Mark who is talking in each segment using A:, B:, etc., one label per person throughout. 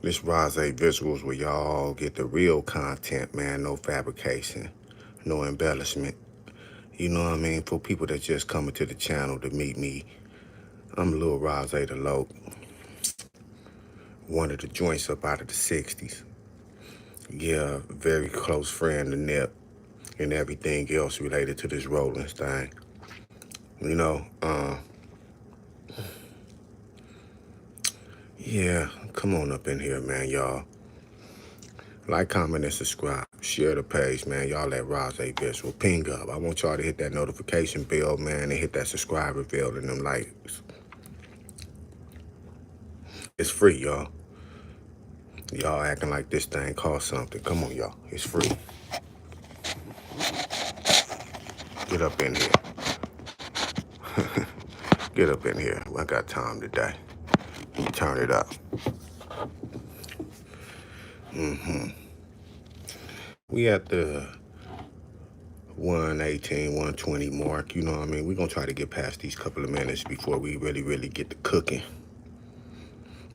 A: This Rose Visuals where y'all get the real content, man. No fabrication, no embellishment. You know what I mean? For people that just coming to the channel to meet me, I'm Lil Rose the Loc, one of the joints up out of the 60s. Yeah, very close friend to Nip and everything else related to this Rollins thing. You know, yeah, come on up in here, man, y'all. Like, comment, and subscribe. Share the page, man. Y'all at Rose Visual. Ping up. I want y'all to hit that notification bell, man, and hit that subscriber bell and them likes. It's free, y'all. Y'all acting like this thing costs something. Come on, y'all. It's free. Get up in here. Get up in here. I got time today. Let me turn it up. We at the 118, 120 mark. You know what I mean? We're going to try to get past these couple of minutes before we really get to cooking.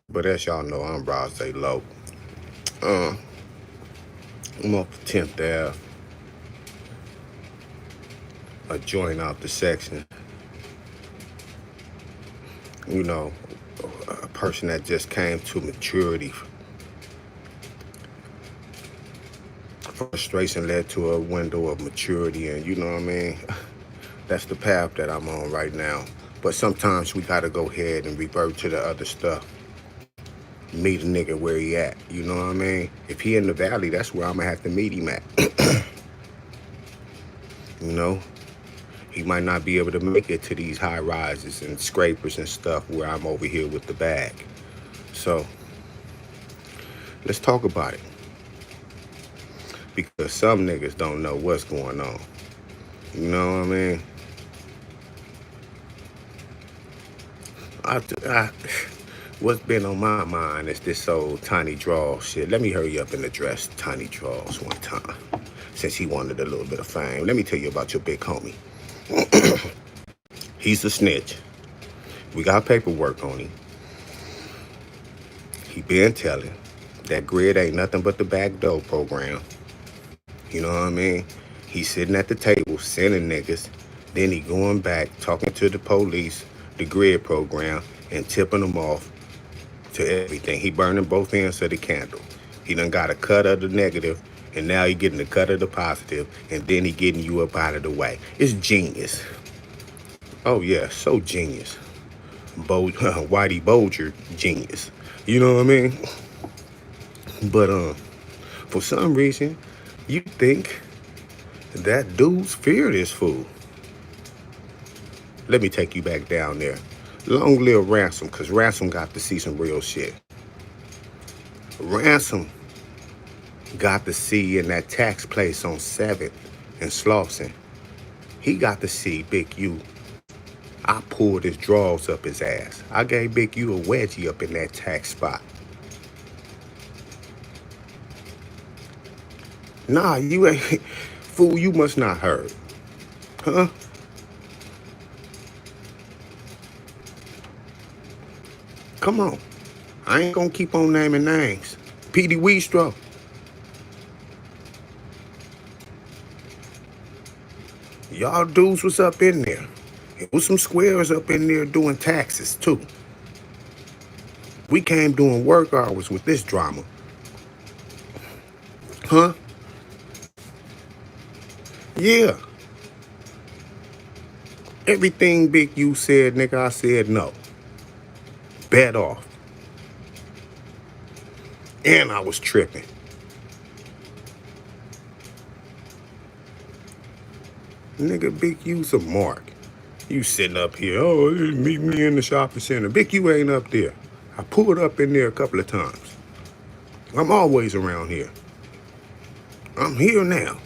A: But as y'all know, I'm Rose Loc. I'm off 10th Ave. A joint out the section. You know, a person that just came to maturity. Frustration led to a window of maturity, and you know what I mean? That's the path that I'm on right now. But sometimes we gotta go ahead and revert to the other stuff. Meet a nigga where he at, you know what I mean? If he in the valley, that's where I'm gonna have to meet him at. You know? He might not be able to make it to these high rises and scrapers and stuff where I'm over here with the bag. So, let's talk about it. Because some niggas don't know what's going on. You know what I mean? What's been on my mind is this old Tiny Draws shit. Let me hurry up and address Tiny Draws one time, since he wanted a little bit of fame. Let me tell you about your big homie. He's a snitch. We got paperwork on him. He been telling that grid ain't nothing but the backdoor program. You know what I mean? He's sitting at the table, sending niggas. Then he going back, talking to the police, the grid program, and tipping them off to everything. He burning both ends of the candle. He done got a cut of the negative, and now he getting a cut of the positive, and then he getting you up out of the way. It's genius. Oh yeah, so genius. Whitey Bulger genius. You know what I mean? But for some reason, you think that dudes fear this fool. Let me take you back down there. Long live Ransom, because Ransom got to see some real shit. Ransom got to see in that tax place on 7th and Slauson. He got to see Big U. I pulled his drawers up his ass. I gave Big U a wedgie up in that tax spot. Nah, you ain't. Fool, you must not heard. Huh? Come on. I ain't gonna keep on naming names. Petey Weestro. Y'all dudes was up in there. It was some squares up in there doing taxes, too. We came doing work hours with this drama. Huh? Yeah. Everything Big U said, nigga, I said no. Bet off. And I was tripping. Nigga, Big U's a mark. You sitting up here, oh, meet me in the shopping center. Big U ain't up there. I pulled up in there a couple of times. I'm always around here. I'm here now.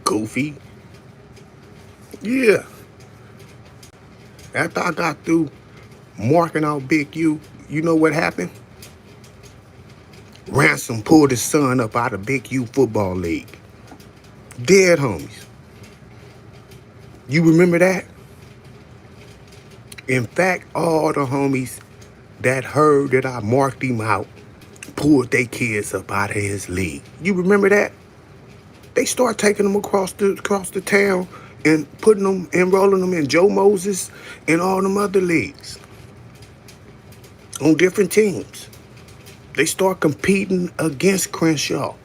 A: Goofy. Yeah. After I got through marking out Big U, you know what happened? Ransom pulled his son up out of Big U football league. Dead homies. You remember that? In fact, all the homies that heard that I marked him out pulled their kids up out of his league. You remember that? They start taking them across the town and putting them, enrolling them in Joe Moses and all them other leagues on different teams. They start competing against Crenshaw.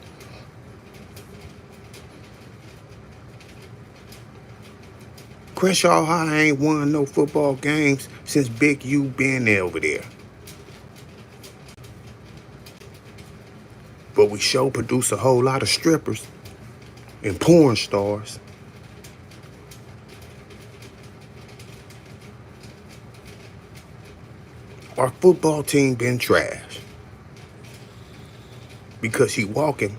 A: Crenshaw High ain't won no football games since Big U been there over there. But we sure produce a whole lot of strippers and porn stars. Our football team been trash because he walking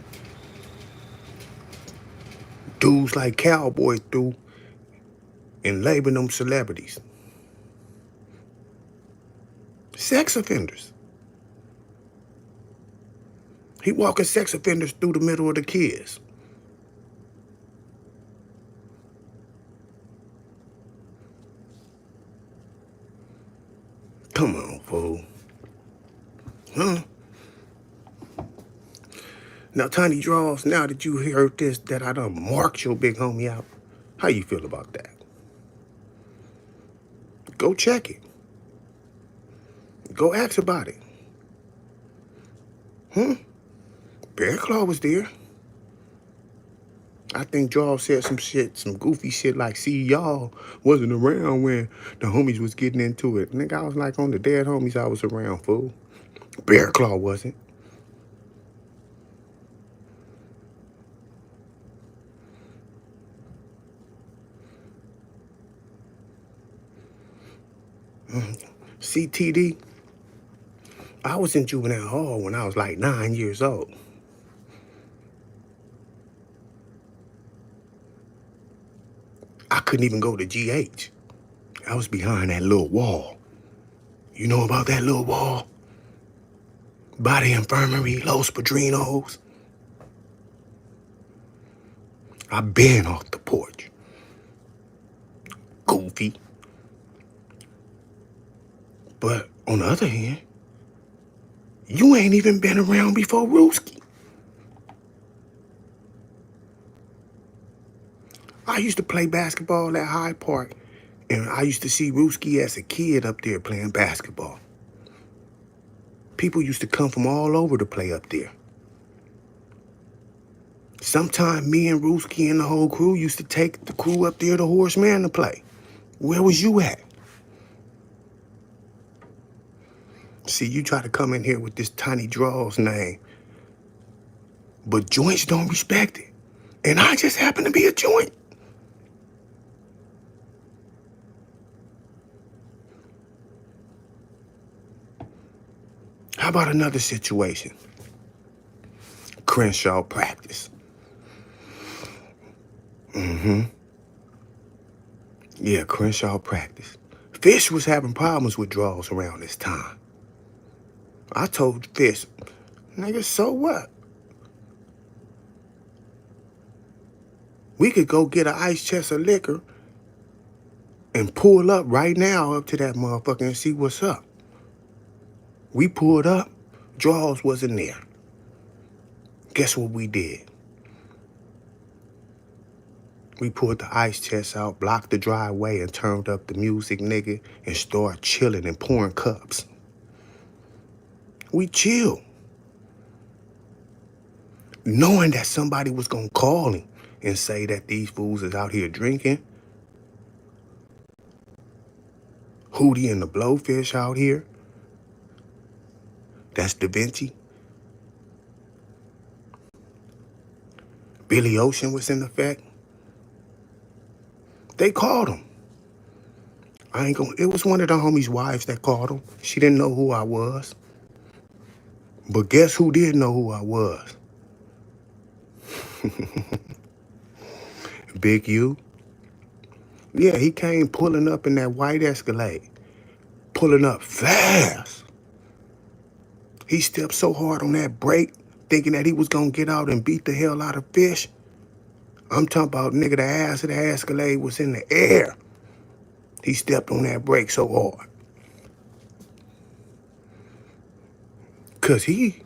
A: dudes like Cowboy through and labeling them celebrities. Sex offenders. He walking sex offenders through the middle of the kids. Come on, fool. Huh? Now, Tiny Draws, now that you heard this, that I done marked your big homie out, how you feel about that? Go check it. Go ask about it. Bear Claw was there. I think Draws said some goofy shit like, see, y'all wasn't around when the homies was getting into it. Nigga, I was like on the dead homies I was around, fool. Bear Claw wasn't. CTD, I was in juvenile hall when I was like 9 years old. I couldn't even go to GH. I was behind that little wall. You know about that little wall? By the infirmary, Los Padrinos. I been off the porch. Goofy. But on the other hand, you ain't even been around before Rooski. I used to play basketball at Hyde Park, and I used to see Rooski as a kid up there playing basketball. People used to come from all over to play up there. Sometime me and Rooski and the whole crew used to take the crew up there to Horseman to play. Where was you at? See, you try to come in here with this Tiny Draws name, but joints don't respect it. And I just happen to be a joint. How about another situation? Crenshaw practice. Yeah, Crenshaw practice. Fish was having problems with draws around this time. I told Fish, nigga, so what? We could go get an ice chest of liquor and pull up right now up to that motherfucker and see what's up. We pulled up, draws wasn't there. Guess what we did? We pulled the ice chest out, blocked the driveway, and turned up the music, nigga, and started chilling and pouring cups. We chill. Knowing that somebody was gonna call him and say that these fools is out here drinking. Hootie and the Blowfish out here. That's Da Vinci. Billy Ocean was in effect. They called him. It was one of the homies' wives that called him. She didn't know who I was. But guess who did know who I was? Big U. Yeah, he came pulling up in that white Escalade. Pulling up fast. He stepped so hard on that brake, thinking that he was gonna get out and beat the hell out of Fish. I'm talking about, nigga, the ass of the Escalade was in the air. He stepped on that brake so hard. Because he,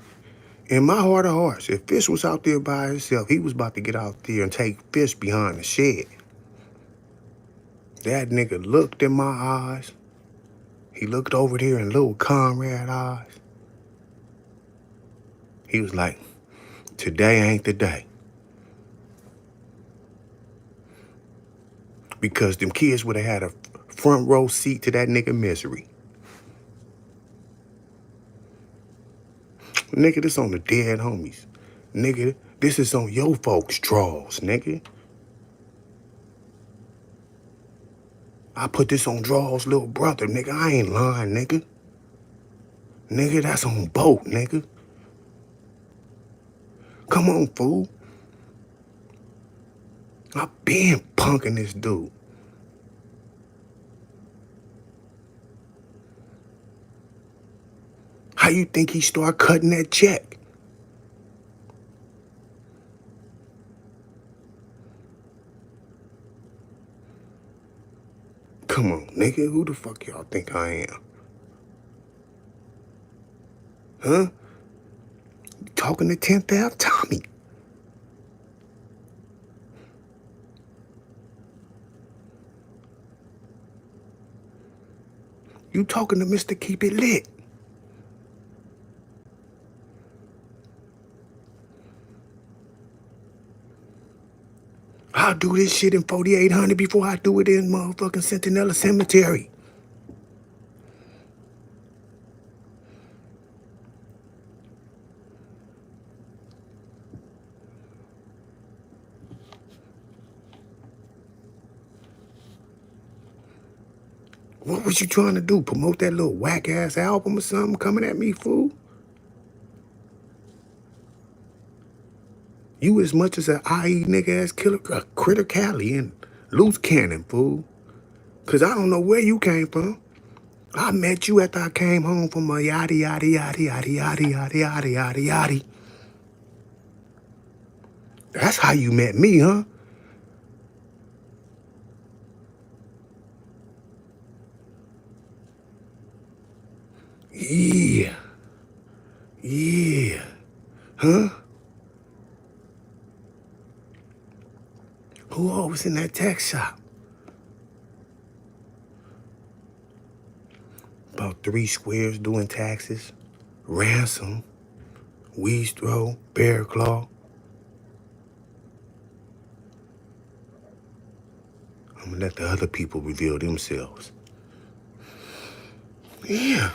A: in my heart of hearts, if Fish was out there by himself, he was about to get out there and take Fish behind the shed. That nigga looked in my eyes. He looked over there in little Conrad eyes. He was like, today ain't the day. Because them kids would have had a front row seat to that nigga misery. Nigga, this on the dead homies. Nigga, this is on your folks' draws, nigga. I put this on Draw's little brother, nigga. I ain't lying, nigga. Nigga, that's on boat, nigga. Come on, fool. I been punking this dude. How you think he start cutting that check? Come on, nigga. Who the fuck y'all think I am? Huh? Talking to 10th Ave Tommy. You talking to Mr. Keep It Lit. I'll do this shit in 4800 before I do it in motherfucking Centinela Cemetery. What was you trying to do? Promote that little whack-ass album or something coming at me, fool? You as much as an IE nigga-ass killer, a critter Cali and loose cannon, fool. Cause I don't know where you came from. I met you after I came home from a yaddy, yaddy, yaddy, yaddy, yaddy, yaddy, yaddy, yaddy, yaddy. That's how you met me, huh? Yeah. Yeah. Huh? Who all was in that tax shop? About 3 squares doing taxes. Ransom. Weedstro. Bear Claw. I'm gonna let the other people reveal themselves. Yeah.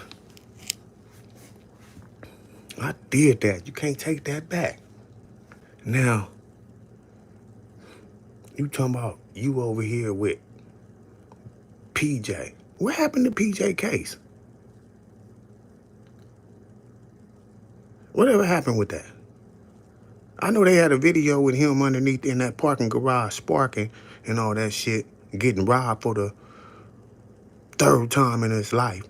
A: I did that. You can't take that back. Now, you talking about you over here with PJ. What happened to PJ case? Whatever happened with that? I know they had a video with him underneath in that parking garage sparking and all that shit, getting robbed for the 3rd time in his life.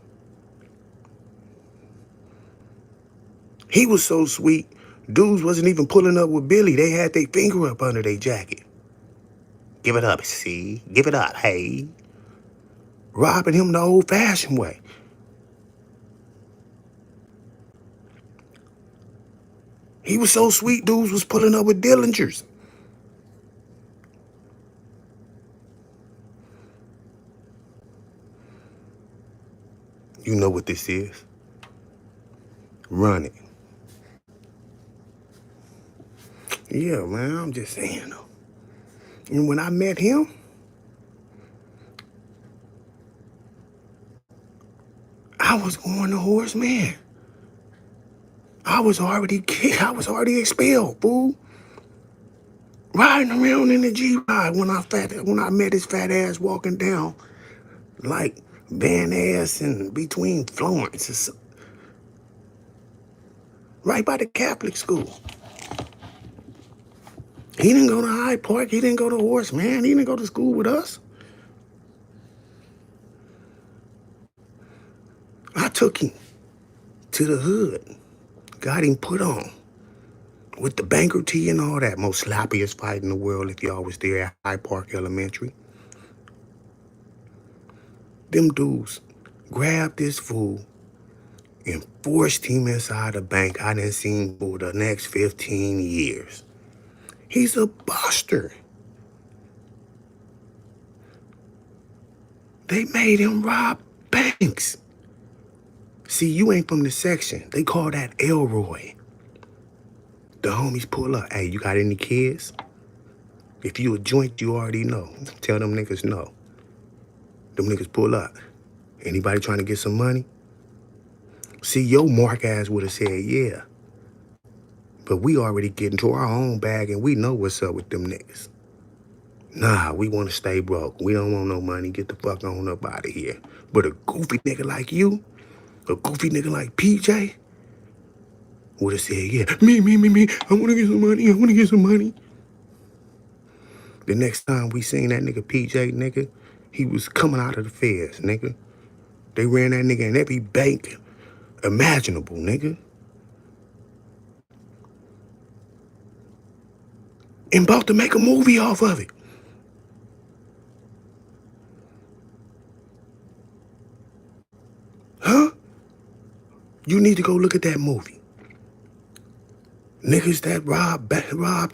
A: He was so sweet, dudes wasn't even pulling up with Billy. They had their finger up under their jacket. Give it up, see? Give it up, hey. Robbing him the old-fashioned way. He was so sweet, dudes was pulling up with Dillingers. You know what this is. Run it. Yeah, man, I'm just saying, though. And when I met him, I was going to Horseman. I was already expelled, fool. Riding around in the G-Ride when I met his fat ass walking down like Van Ness and between Florence, right by the Catholic school. He didn't go to Hyde Park. He didn't go to Horseman. He didn't go to school with us. I took him to the hood, got him put on. with the banker T and all that. Most sloppiest fight in the world if y'all was there at High Park Elementary. Them dudes grabbed this fool and forced him inside a bank I didn't see him for the next 15 years. He's a buster. They made him rob banks. See, you ain't from the section. They call that Elroy. The homies pull up. Hey, you got any kids? If you a joint, you already know. Tell them niggas no. Them niggas pull up. Anybody trying to get some money? See, your mark ass would have said yeah. But we already get into our own bag and we know what's up with them niggas. Nah, we want to stay broke. We don't want no money. Get the fuck on up out of here. But a goofy nigga like you, a goofy nigga like PJ, would have said, yeah, me. I want to get some money. The next time we seen that nigga PJ, nigga, he was coming out of the feds, nigga. They ran that nigga in every bank imaginable, nigga. And about to make a movie off of it. Huh? You need to go look at that movie. Niggas that robbed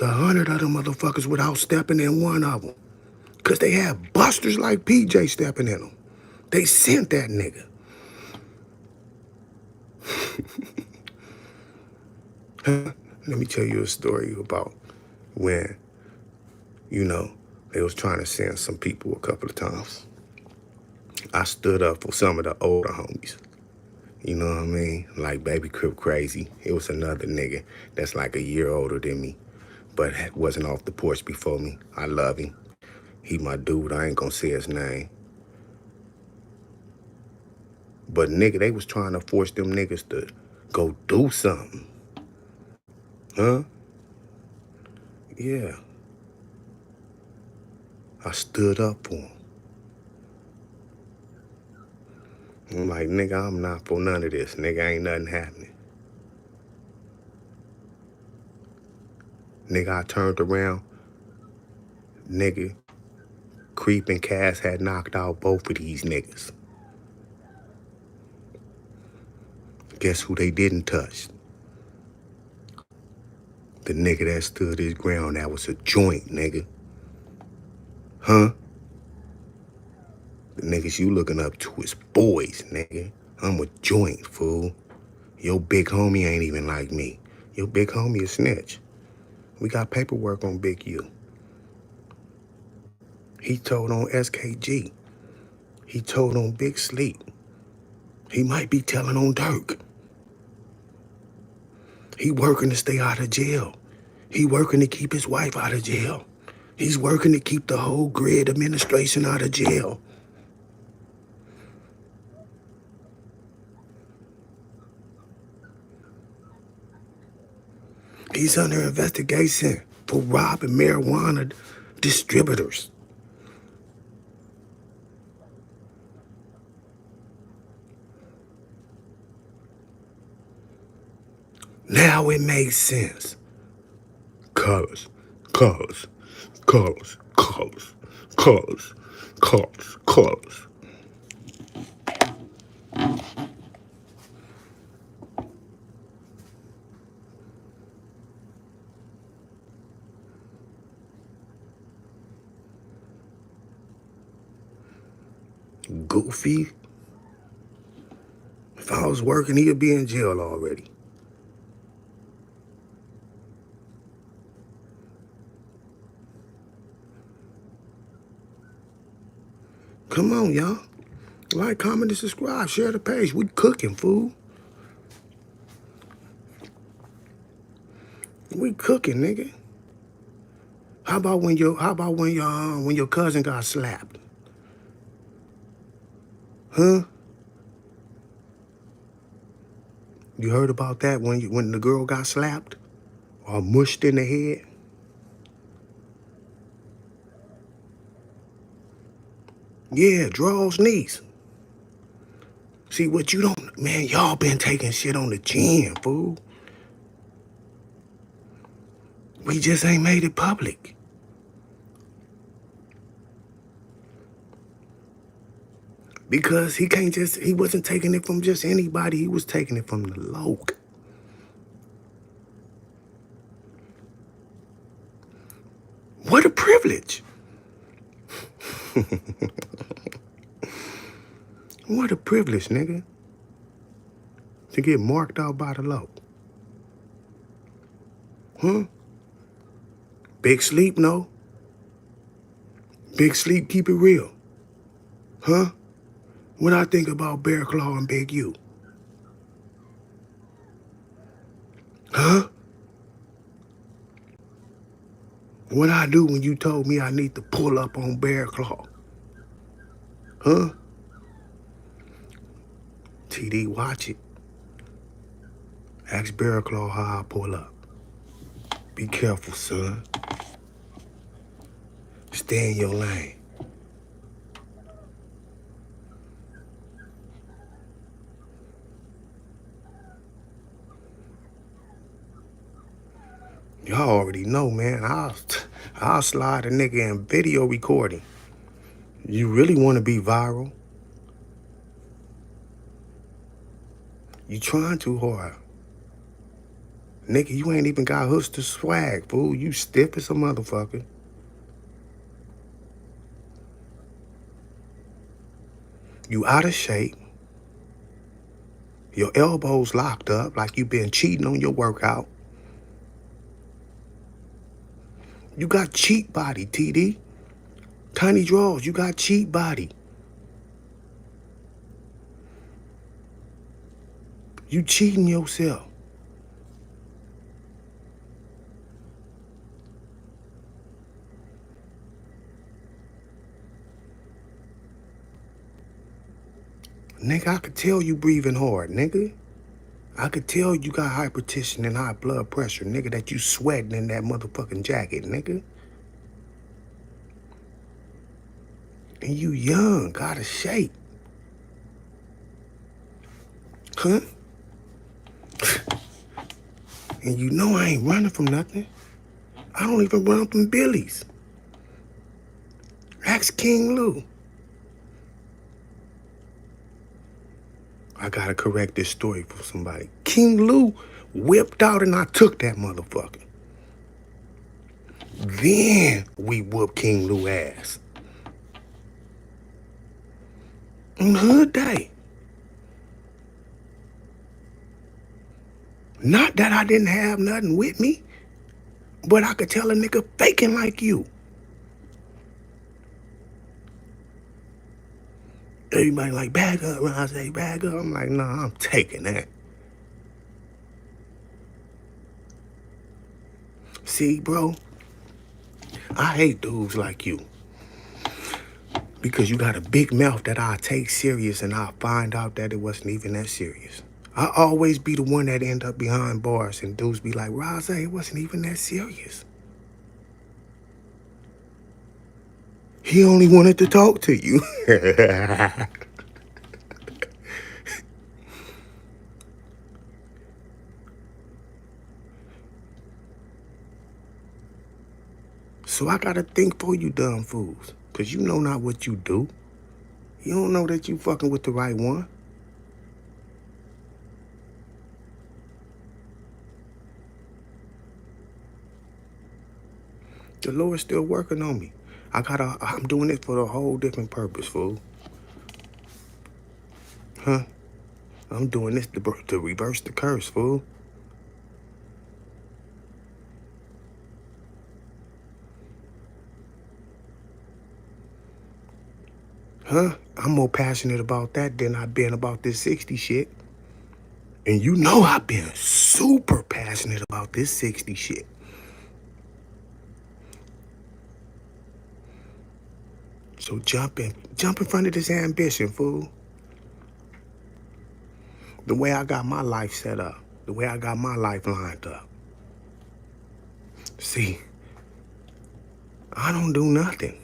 A: 100 of them motherfuckers without stepping in one of them. Because they had busters like PJ stepping in them. They sent that nigga. Let me tell you a story about when, you know, they was trying to send some people a couple of times. I stood up for some of the older homies. You know what I mean? Like Baby Crip Crazy. It was another nigga that's like a year older than me, but wasn't off the porch before me. I love him. He my dude. I ain't gonna say his name. But nigga, they was trying to force them niggas to go do something. Huh? Yeah. I stood up for him. I'm like, nigga, I'm not for none of this. Nigga, ain't nothing happening. Nigga, I turned around. Nigga, Creep and Cass had knocked out both of these niggas. Guess who they didn't touch? The nigga that stood his ground, that was a joint, nigga. Huh? The niggas you looking up to is boys, nigga. I'm a joint, fool. Your big homie ain't even like me. Your big homie a snitch. We got paperwork on Big U. He told on SKG. He told on Big Sleep. He might be telling on Dirk. He working to stay out of jail. He working to keep his wife out of jail. He's working to keep the whole grid administration out of jail. He's under investigation for robbing marijuana distributors. Now it makes sense. Colors. Goofy. If I was working, he'd be in jail already. Come on, y'all. Like, comment, and subscribe. Share the page. We cooking, fool. We cooking, nigga. How about when your cousin got slapped? Huh? You heard about that when the girl got slapped or mushed in the head? Yeah, Draw's niece. See, what you don't, man, y'all been taking shit on the chin, fool. We just ain't made it public. Because he wasn't taking it from just anybody. He was taking it from the loc. What a privilege. What a privilege, nigga. To get marked out by the loc. Huh? Big Sleep, no? Big Sleep, keep it real. Huh? What I think about Bear Claw and Big U? Huh? What I do when you told me I need to pull up on Bear Claw? Huh? TD, watch it. Ask Bear Claw how I pull up. Be careful, son. Stay in your lane. Y'all already know, man. I'll slide a nigga in video recording. You really want to be viral? You trying too hard. Nigga, you ain't even got hooster swag, fool. You stiff as a motherfucker. You out of shape. Your elbows locked up like you been cheating on your workout. You got cheat body, TD. Tiny draws, you got cheat body. You cheating yourself. Nigga, I could tell you breathing hard, nigga. I could tell you got hypertension and high blood pressure, nigga, that you sweating in that motherfucking jacket, nigga. And you young, got a shape. Huh? And you know I ain't running from nothing. I don't even run from Billy's. Ask King Lou. I gotta correct this story for somebody. King Lou whipped out and I took that motherfucker. Then we whooped King Lou ass. On Hood Day. Not that I didn't have nothing with me, but I could tell a nigga faking like you. Everybody like, bag up. When I say bag up, I'm like, nah, I'm taking that. See, bro, I hate dudes like you. Because you got a big mouth that I take serious and I find out that it wasn't even that serious. I always be the one that end up behind bars and dudes be like, Rose, it wasn't even that serious. He only wanted to talk to you. So I gotta think for you dumb fools. Cause you know not what you do. You don't know that you fucking with the right one. The Lord's still working on me. I'm doing it for a whole different purpose, fool. Huh? I'm doing this to reverse the curse, fool. Huh? I'm more passionate about that than I've been about this 60 shit. And you know I've been super passionate about this 60 shit. So jump in front of this ambition, fool. The way I got my life set up, the way I got my life lined up. See, I don't do nothing.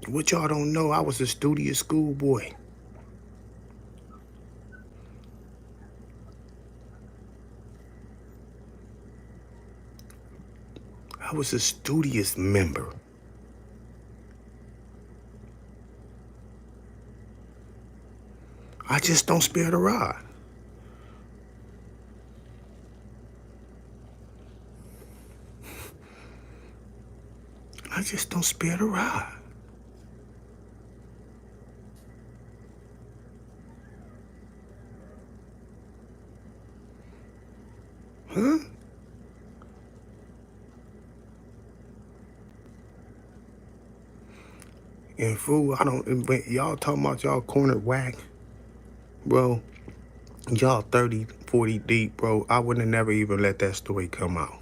A: What y'all don't know, I was a studious schoolboy. I was a studious member. I just don't spare the rod. I just don't spare the rod. Huh? And fool, y'all talking about y'all cornered whack, bro. Y'all 30, 40 deep, bro. I wouldn't have never even let that story come out.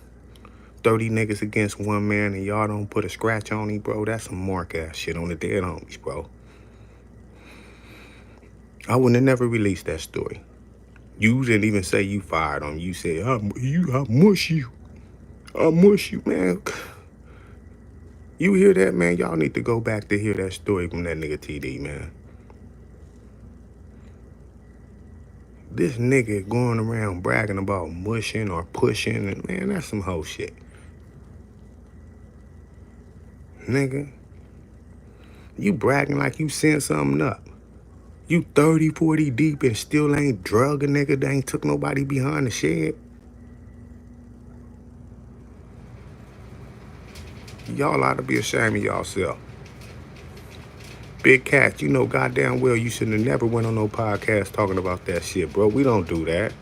A: 30 niggas against one man and y'all don't put a scratch on him, bro. That's some mark ass shit on the dead homies, bro. I wouldn't have never released that story. You didn't even say you fired him. You said, I mush you. I mush you, man. You hear that, man? Y'all need to go back to hear that story from that nigga TD, man. This nigga going around bragging about mushing or pushing, and man, that's some hoe shit. Nigga, you bragging like you sent something up. You 30, 40 deep and still ain't drug a nigga that ain't took nobody behind the shed. Y'all ought to be ashamed of y'allself. Big Cat, you know goddamn well you shouldn't have never went on no podcast talking about that shit, bro. We don't do that.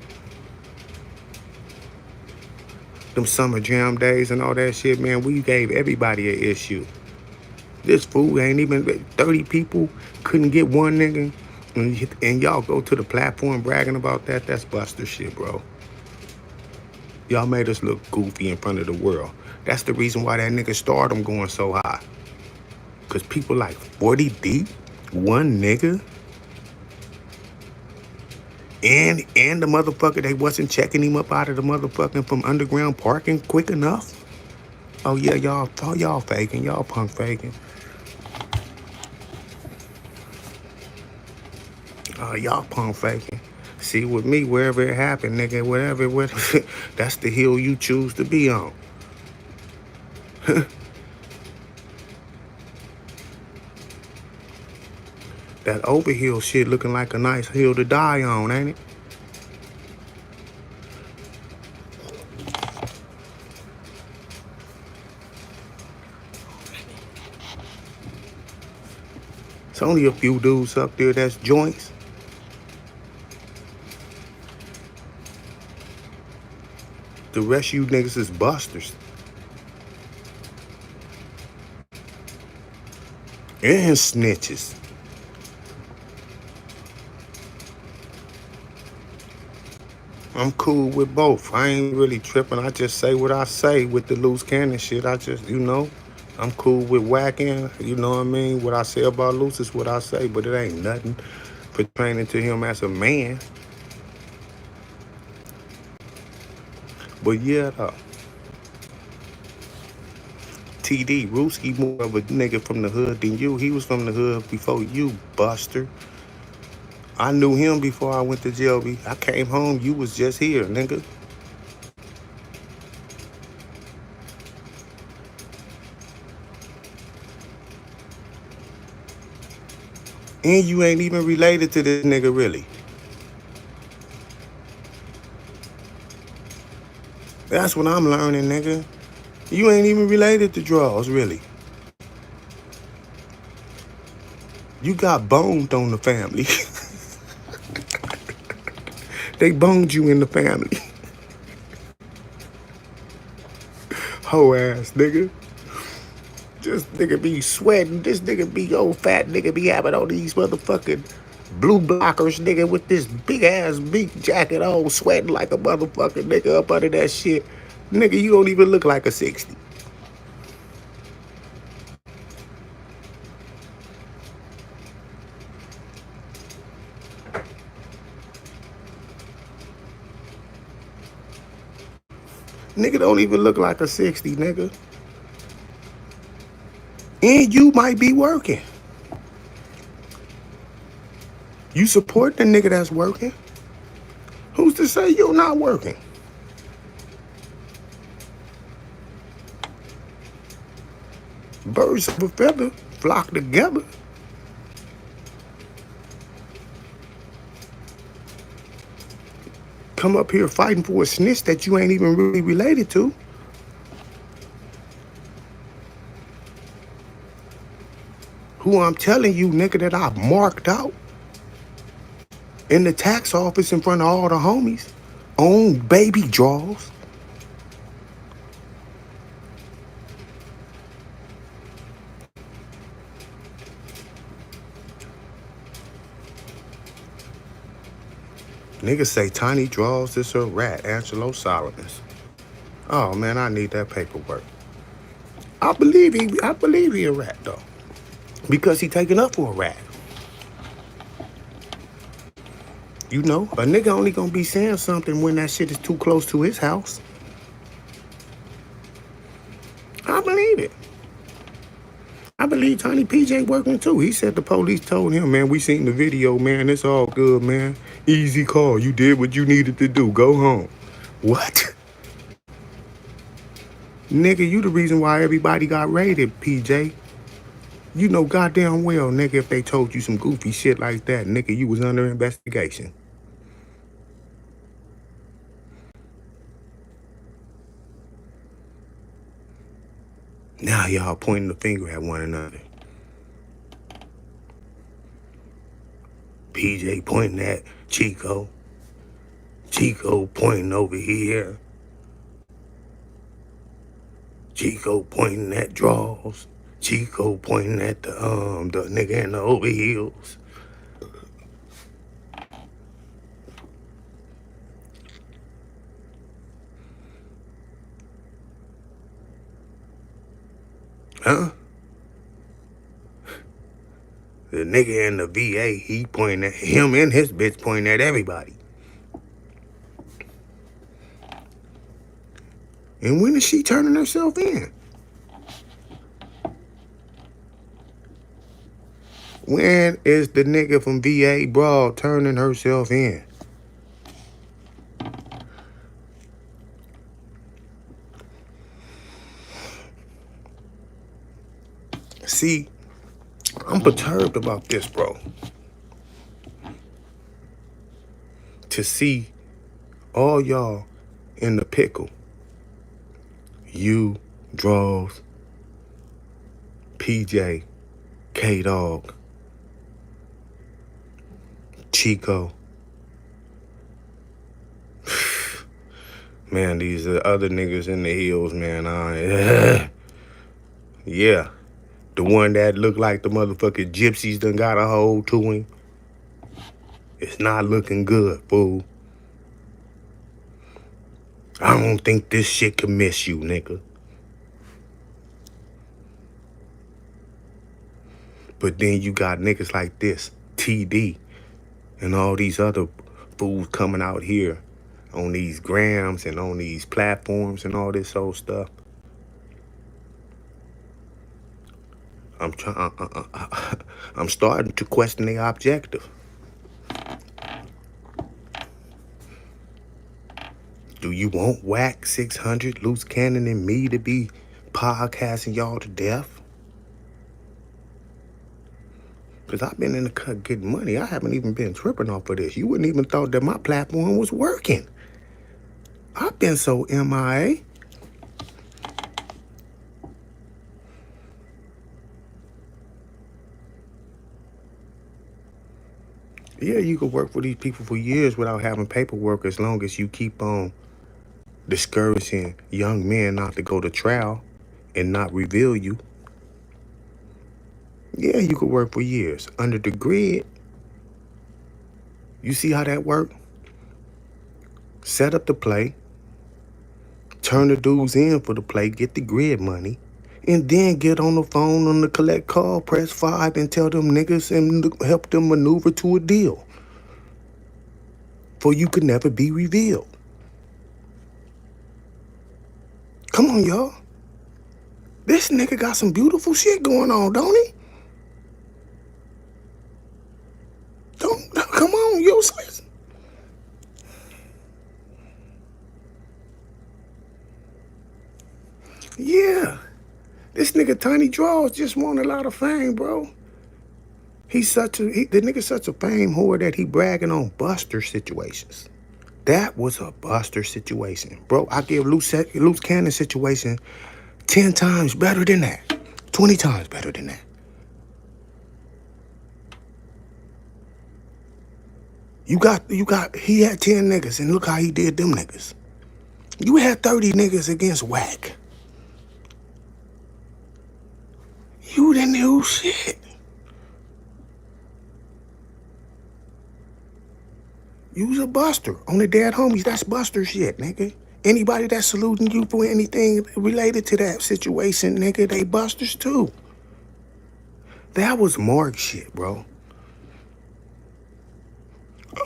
A: Them summer jam days and all that shit, man, we gave everybody an issue. This fool ain't even 30 people couldn't get one nigga. And y'all go to the platform bragging about that. That's buster shit, bro. Y'all made us look goofy in front of the world. That's the reason why that nigga stardom going so high. Cause people like 40 deep, one nigga. And the motherfucker, they wasn't checking him up out of the motherfucking from underground parking quick enough. Oh yeah, y'all faking, y'all punk faking. Y'all punk faking. See, with me, wherever it happened, nigga, whatever, that's the hill you choose to be on. That overhill shit looking like a nice hill to die on, ain't it? It's only a few dudes up there that's joints. The rest of you niggas is busters. And snitches. I'm cool with both. I ain't really tripping. I just say what I say with the loose cannon shit. I just, I'm cool with whacking. You know what I mean? What I say about loose is what I say, but it ain't nothing pertaining to him as a man. But yeah, though. TD, Ruski more of a nigga from the hood than you. He was from the hood before you, buster. I knew him before I went to jail. I came home, you was just here, nigga. And you ain't even related to this nigga, really. That's what I'm learning, nigga. You ain't even related to Draws, really. You got boned on the family. They boned you in the family. Hoe ass nigga. This nigga be sweating. This nigga be old fat nigga be having all these motherfucking blue blockers, nigga, with this big ass beat jacket on, sweating like a motherfucking nigga up under that shit. Nigga, you don't even look like a 60. Nigga don't even look like a 60, nigga. And you might be working. You support the nigga that's working. Who's to say you're not working? Birds of a feather flock together. Come up here fighting for a snitch that you ain't even really related to. Who I'm telling you, nigga, that I marked out in the tax office in front of all the homies on baby draws. Niggas say Tiny Draws is a rat, Angelo Solomon's. Oh man, I need that paperwork. I believe he a rat though. Because he taken up for a rat. You know, a nigga only gonna be saying something when that shit is too close to his house. I believe it. I believe Tiny PJ working too. He said the police told him, man, we seen the video, man. It's all good, man. Easy call. You did what you needed to do. Go home. What? Nigga, you the reason why everybody got raided, PJ. You know goddamn well, nigga, if they told you some goofy shit like that, nigga, you was under investigation. Now y'all pointing the finger at one another. PJ pointing at Chico. Chico pointing over here. Chico pointing at Draws. Chico pointing at the nigga in the overheels. Huh? The nigga in the VA, he pointing at him and his bitch pointing at everybody. And when is she turning herself in? When is the nigga from VA Broad turning herself in? See, I'm perturbed about this, bro. To see all y'all in the pickle. You, Draws, PJ, K-Dog, Chico. Man, these are other niggas in the hills, man. Yeah. The one that looked like the motherfucking gypsies done got a hold to him. It's not looking good, fool. I don't think this shit can miss you, nigga. But then you got niggas like this, TD, and all these other fools coming out here on these grams and on these platforms and all this old stuff. I'm starting to question the objective. Do you want Whack 600, Loose Cannon, and me to be podcasting y'all to death? Because I've been in the cut getting money. I haven't even been tripping off of this. You wouldn't even thought that my platform was working. I've been so MIA. Yeah, you could work for these people for years without having paperwork as long as you keep on discouraging young men not to go to trial and not reveal you. Yeah, you could work for years. Under the grid, you see how that work? Set up the play, turn the dudes in for the play, get the grid money, and then get on the phone on the collect call, press 5, and tell them niggas and help them maneuver to a deal. For you could never be revealed. Come on, y'all. This nigga got some beautiful shit going on, don't he? Come on, useless. Yeah. This nigga Tiny Draws just want a lot of fame, bro. The nigga such a fame whore that he bragging on Buster situations. That was a Buster situation, bro. I give loose cannon situation 10 times better than that, 20 times better than that. He had 10 niggas, and look how he did them niggas. You had 30 niggas against Whack. You didn't do shit. You was a buster. On the dead homies, that's buster shit, nigga. Anybody that's saluting you for anything related to that situation, nigga, they busters too. That was Mark shit, bro.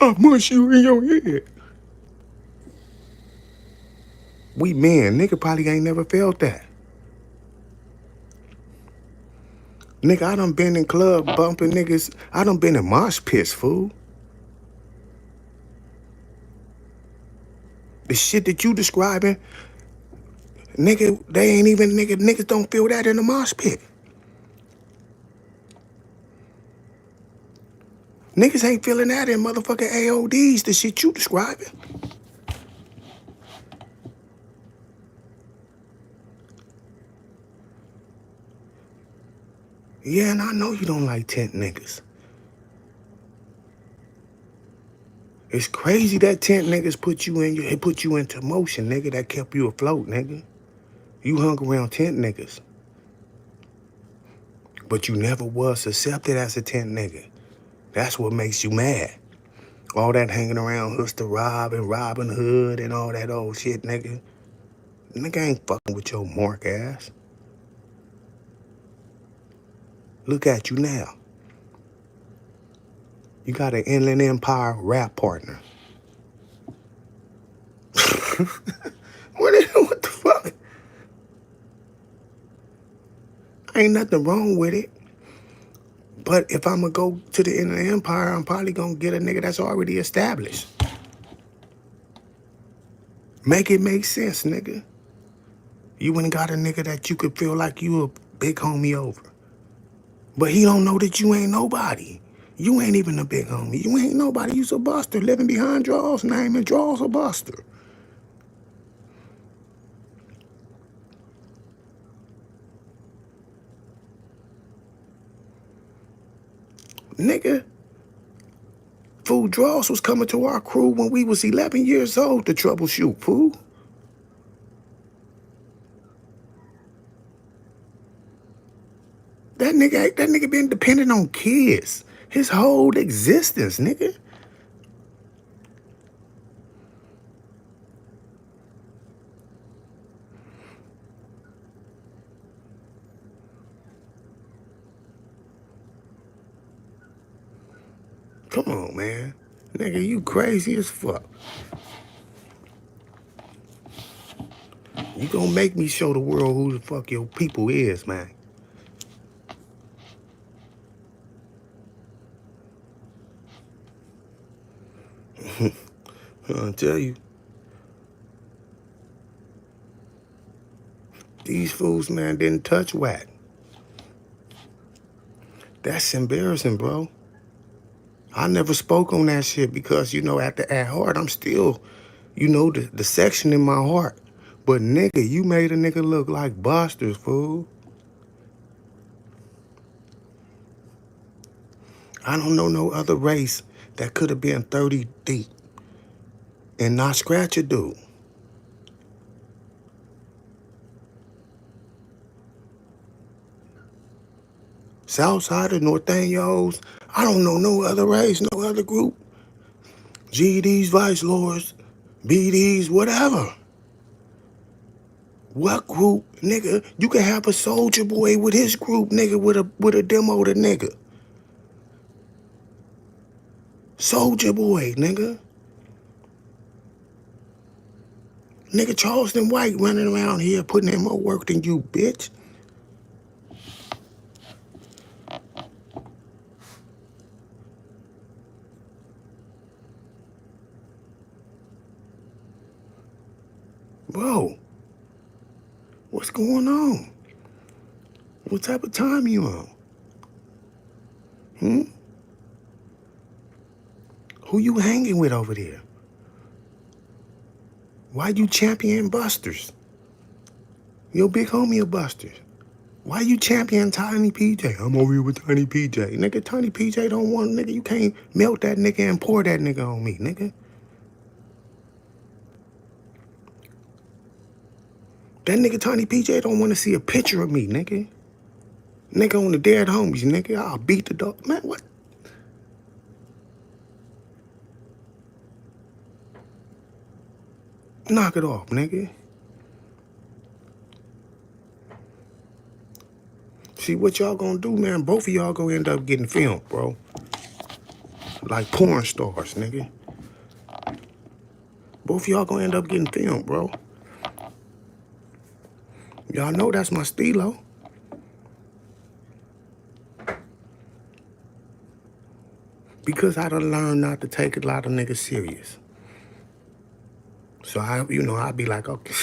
A: I'll mush you in your head. We men, nigga probably ain't never felt that. Nigga, I done been in club bumping niggas. I done been in mosh pits, fool. The shit that you describing, nigga, they ain't even, niggas don't feel that in the mosh pit. Niggas ain't feeling that in motherfucking AODs, the shit you describing. Yeah, and I know you don't like tent niggas. It's crazy that tent niggas put you into motion, nigga, that kept you afloat, nigga. You hung around tent niggas. But you never was accepted as a tent nigga. That's what makes you mad. All that hanging around Huster Rob and Robin Hood and all that old shit, nigga. Nigga ain't fucking with your mark ass. Look at you now. You got an Inland Empire rap partner. What the fuck? Ain't nothing wrong with it. But if I'm gonna go to the Inland Empire, I'm probably gonna get a nigga that's already established. Make it make sense, nigga. You ain't got a nigga that you could feel like you a big homie over. But he don't know that you ain't nobody. You ain't even a big homie. You ain't nobody. You's a buster living behind Draws, naming Draws a buster. Nigga, fool, Draws was coming to our crew when we was 11 years old to troubleshoot, fool. That nigga been dependent on kids his whole existence, nigga. Come on, man. Nigga, you crazy as fuck. You gonna make me show the world who the fuck your people is, man. I'll tell you. These fools, man, didn't touch Whack. That's embarrassing, bro. I never spoke on that shit because, at heart, I'm still, the section in my heart. But, nigga, you made a nigga look like busters, fool. I don't know no other race that could have been 30 deep and not scratch a dude. Southside, Norteños, I don't know no other race, no other group. GDs, Vice Lords, BDs, whatever. What group, nigga? You can have a Soldier Boy with his group, nigga, with a demo to nigga. Soldier Boy, nigga. Nigga Charleston White running around here putting in more work than you, bitch. Bro, what's going on? What type of time you on? Hmm? Who you hanging with over there? Why you champion busters? Your big homie a buster. Why you champion Tiny PJ? I'm over here with Tiny PJ. Nigga, Tiny PJ don't want, nigga, you can't melt that nigga and pour that nigga on me, nigga. That nigga Tiny PJ don't want to see a picture of me, nigga. Nigga on the dead homies, nigga. I'll beat the dog. Man, what? Knock it off, nigga. See, what y'all gonna do, man? Both of y'all gonna end up getting filmed, bro. Like porn stars, nigga. Both of y'all gonna end up getting filmed, bro. Y'all know that's my stilo. Because I done learned not to take a lot of niggas serious. So I'd be like, okay,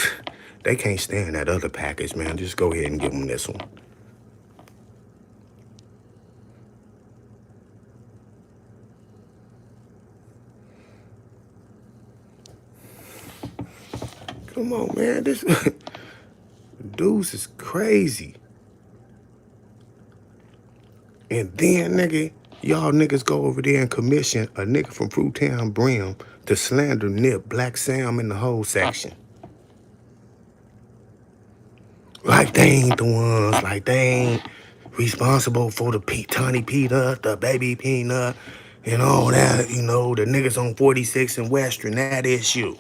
A: they can't stand that other package, man. Just go ahead and give them this one. Come on, man. This Deuce is crazy. And then, nigga, y'all niggas go over there and commission a nigga from Fruitown Brim to slander Nip, Black Sam in the whole section. Like they ain't the ones, like they ain't responsible for the Tiny Peanut, the baby peanut, and all that, the niggas on 46 and Western, that issue.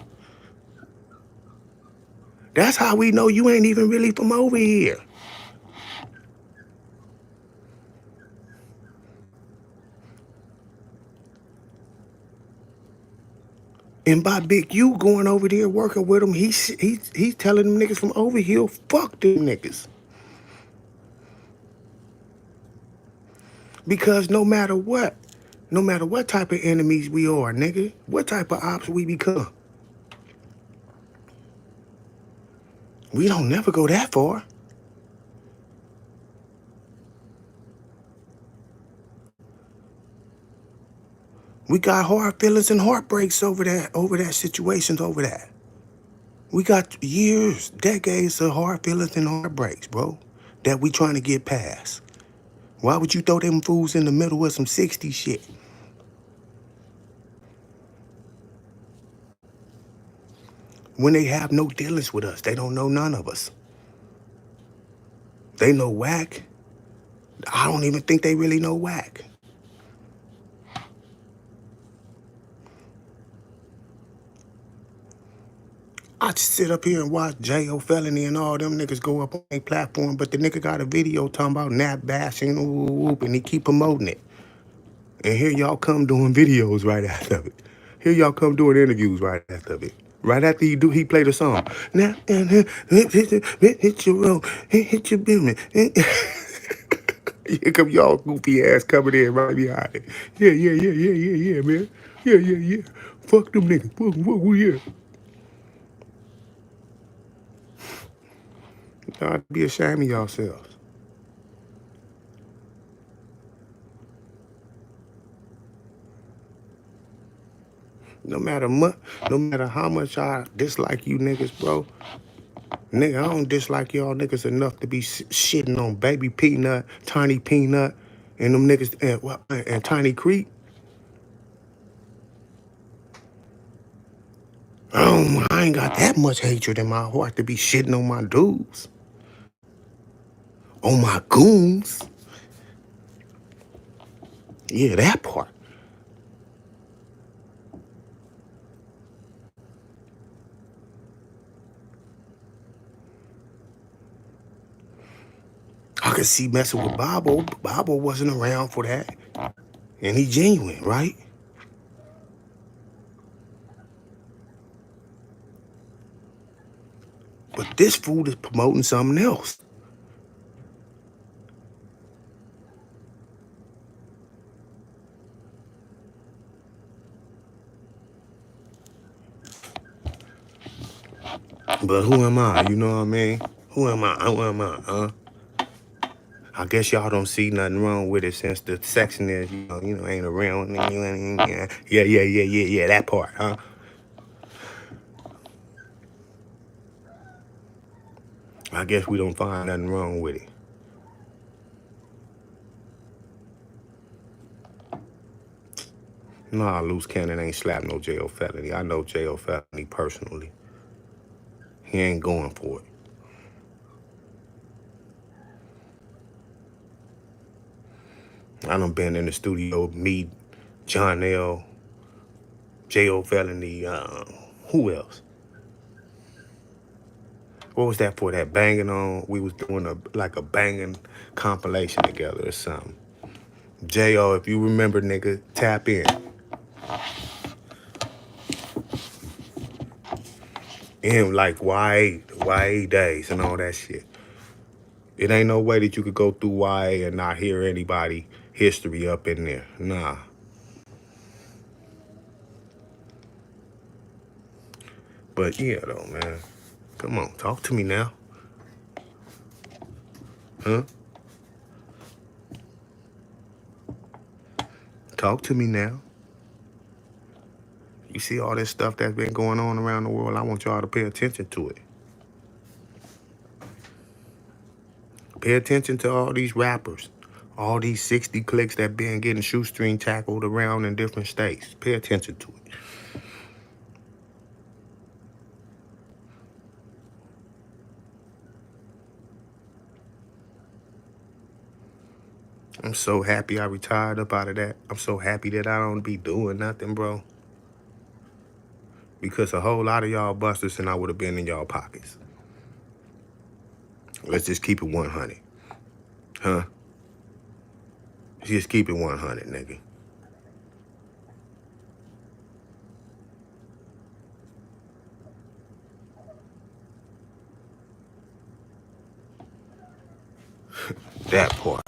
A: That's how we know you ain't even really from over here. And by Big U going over there working with him, he's telling them niggas from over here, fuck them niggas. Because no matter what type of enemies we are, nigga, what type of ops we become, we don't never go that far. We got hard feelings and heartbreaks over that situations over that. We got years, decades of hard feelings and heartbreaks, bro, that we trying to get past. Why would you throw them fools in the middle of some 60 shit? When they have no dealings with us, they don't know none of us. They know whack. I don't even think they really know whack. I just sit up here and watch J.O. Felony and all them niggas go up on a platform, but the nigga got a video talking about nap bashing, and he keep promoting it. And here y'all come doing videos right after it. Here y'all come doing interviews right after it. Right after he played the song. Now and hit your road, hit your building. Here come y'all goofy ass coming in right behind it. Yeah, man. Yeah. Fuck them niggas. Fuck, yeah. Y'all be ashamed of yourselves. No matter how much I dislike you niggas, bro. Nigga, I don't dislike y'all niggas enough to be shitting on Baby Peanut, Tiny Peanut, and them niggas, and Tiny Creek. I ain't got that much hatred in my heart to be shitting on my dudes. On my goons. Yeah, that part. I could see messing with Bobo. Bobo wasn't around for that. And he genuine, right? But this fool is promoting something else. But who am I? You know what I mean? Who am I? Huh? I guess y'all don't see nothing wrong with it since the section is, ain't around. Yeah, that part, huh? I guess we don't find nothing wrong with it. Nah, loose cannon ain't slapped no jail felony. I know jail felony personally. He ain't going for it. I done been in the studio, me, John L, jail felony, who else? What was that for? That banging on? We was doing a banging compilation together or something. J.O., if you remember, nigga, tap in. In like YA days and all that shit. It ain't no way that you could go through YA and not hear anybody history up in there. Nah. But yeah, though, man. Come on, talk to me now. Huh? Talk to me now. You see all this stuff that's been going on around the world, I want y'all to pay attention to it. Pay attention to all these rappers. All these 60 clicks that been getting shoestring tackled around in different states. Pay attention to it. I'm so happy I retired up out of that. I'm so happy that I don't be doing nothing, bro. Because a whole lot of y'all busters and I would have been in y'all pockets. Let's just keep it 100. Huh? Just keep it 100, nigga. That part.